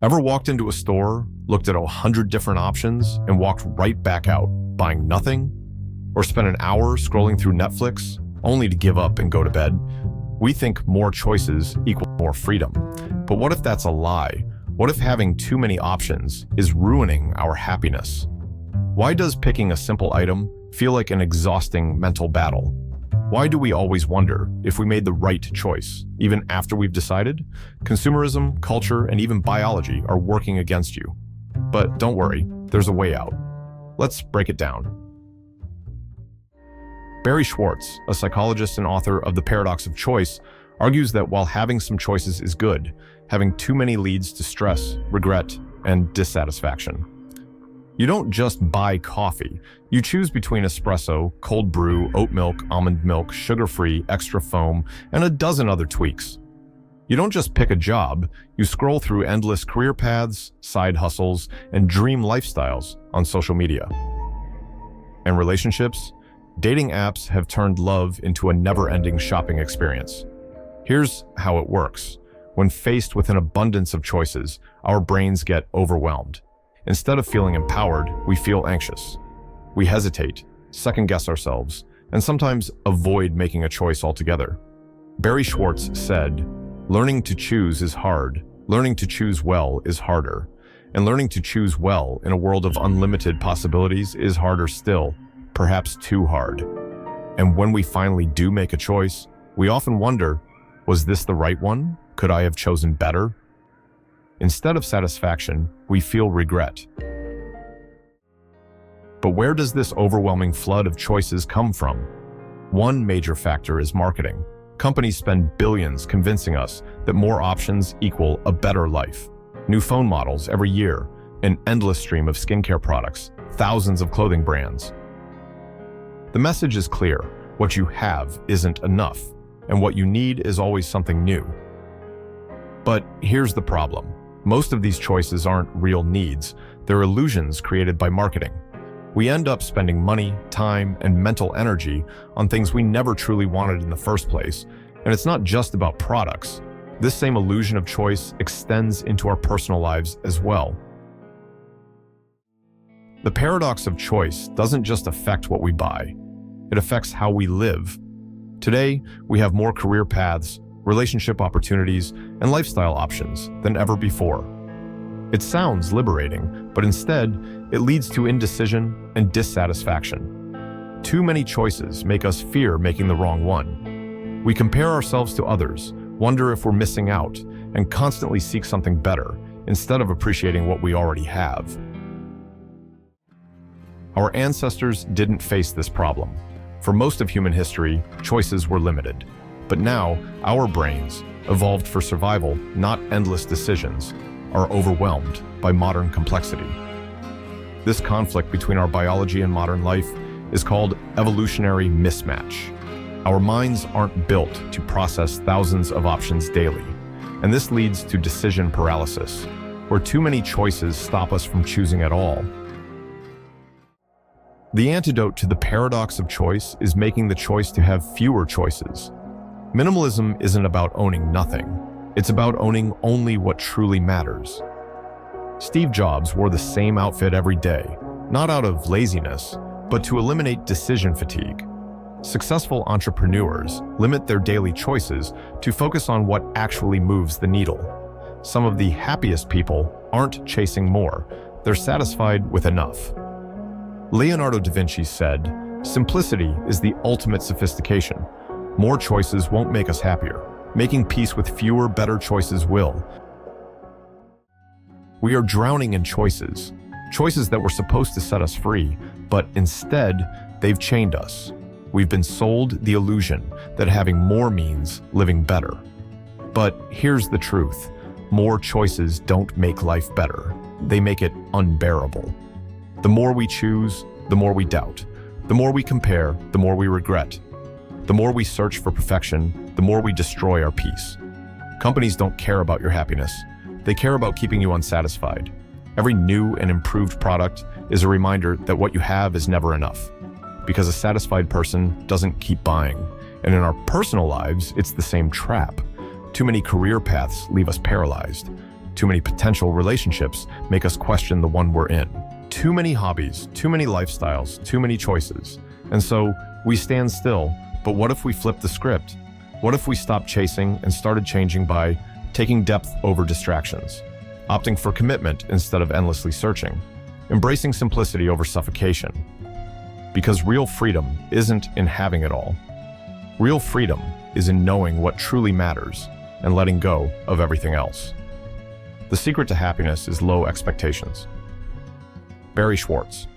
Ever walked into a store, looked at 100 different options, and walked right back out, buying nothing? Or spent an hour scrolling through Netflix, only to give up and go to bed? We think more choices equal more freedom. But what if that's a lie? What if having too many options is ruining our happiness? Why does picking a simple item feel like an exhausting mental battle? Why do we always wonder if we made the right choice, even after we've decided? Consumerism, culture, and even biology are working against you. But don't worry, there's a way out. Let's break it down. Barry Schwartz, a psychologist and author of The Paradox of Choice, argues that while having some choices is good, having too many leads to stress, regret, and dissatisfaction. You don't just buy coffee. You choose between espresso, cold brew, oat milk, almond milk, sugar-free, extra foam, and a dozen other tweaks. You don't just pick a job. You scroll through endless career paths, side hustles, and dream lifestyles on social media. And relationships? Dating apps have turned love into a never-ending shopping experience. Here's how it works. When faced with an abundance of choices, our brains get overwhelmed. Instead of feeling empowered, we feel anxious. We hesitate, second-guess ourselves, and sometimes avoid making a choice altogether. Barry Schwartz said, "Learning to choose is hard. Learning to choose well is harder. And learning to choose well in a world of unlimited possibilities is harder still, perhaps too hard. And when we finally do make a choice, we often wonder, was this the right one? Could I have chosen better?" Instead of satisfaction, we feel regret. But where does this overwhelming flood of choices come from? One major factor is marketing. Companies spend billions convincing us that more options equal a better life. New phone models every year, an endless stream of skincare products, thousands of clothing brands. The message is clear. What you have isn't enough, and what you need is always something new. But here's the problem. Most of these choices aren't real needs. They're illusions created by marketing. We end up spending money, time, and mental energy on things we never truly wanted in the first place. And it's not just about products. This same illusion of choice extends into our personal lives as well. The paradox of choice doesn't just affect what we buy. It affects how we live. Today, we have more career paths, relationship opportunities, and lifestyle options than ever before. It sounds liberating, but instead, it leads to indecision and dissatisfaction. Too many choices make us fear making the wrong one. We compare ourselves to others, wonder if we're missing out, and constantly seek something better, instead of appreciating what we already have. Our ancestors didn't face this problem. For most of human history, choices were limited. But now, our brains, evolved for survival, not endless decisions, are overwhelmed by modern complexity. This conflict between our biology and modern life is called evolutionary mismatch. Our minds aren't built to process thousands of options daily, and this leads to decision paralysis, where too many choices stop us from choosing at all. The antidote to the paradox of choice is making the choice to have fewer choices. Minimalism isn't about owning nothing. It's about owning only what truly matters. Steve Jobs wore the same outfit every day, not out of laziness, but to eliminate decision fatigue. Successful entrepreneurs limit their daily choices to focus on what actually moves the needle. Some of the happiest people aren't chasing more. They're satisfied with enough. Leonardo da Vinci said, "Simplicity is the ultimate sophistication. More choices won't make us happier. Making peace with fewer, better choices will." We are drowning in choices that were supposed to set us free, but instead, they've chained us. We've been sold the illusion that having more means living better. But here's the truth. More choices don't make life better. They make it unbearable. The more we choose, the more we doubt. The more we compare, the more we regret. The more we search for perfection, the more we destroy our peace. Companies don't care about your happiness. They care about keeping you unsatisfied. Every new and improved product is a reminder that what you have is never enough. Because a satisfied person doesn't keep buying. And in our personal lives, it's the same trap. Too many career paths leave us paralyzed. Too many potential relationships make us question the one we're in. Too many hobbies, too many lifestyles, too many choices. And so we stand still, but what if we flip the script? What if we stopped chasing and started changing by taking depth over distractions, opting for commitment instead of endlessly searching, embracing simplicity over suffocation? Because real freedom isn't in having it all. Real freedom is in knowing what truly matters and letting go of everything else. The secret to happiness is low expectations. Barry Schwartz.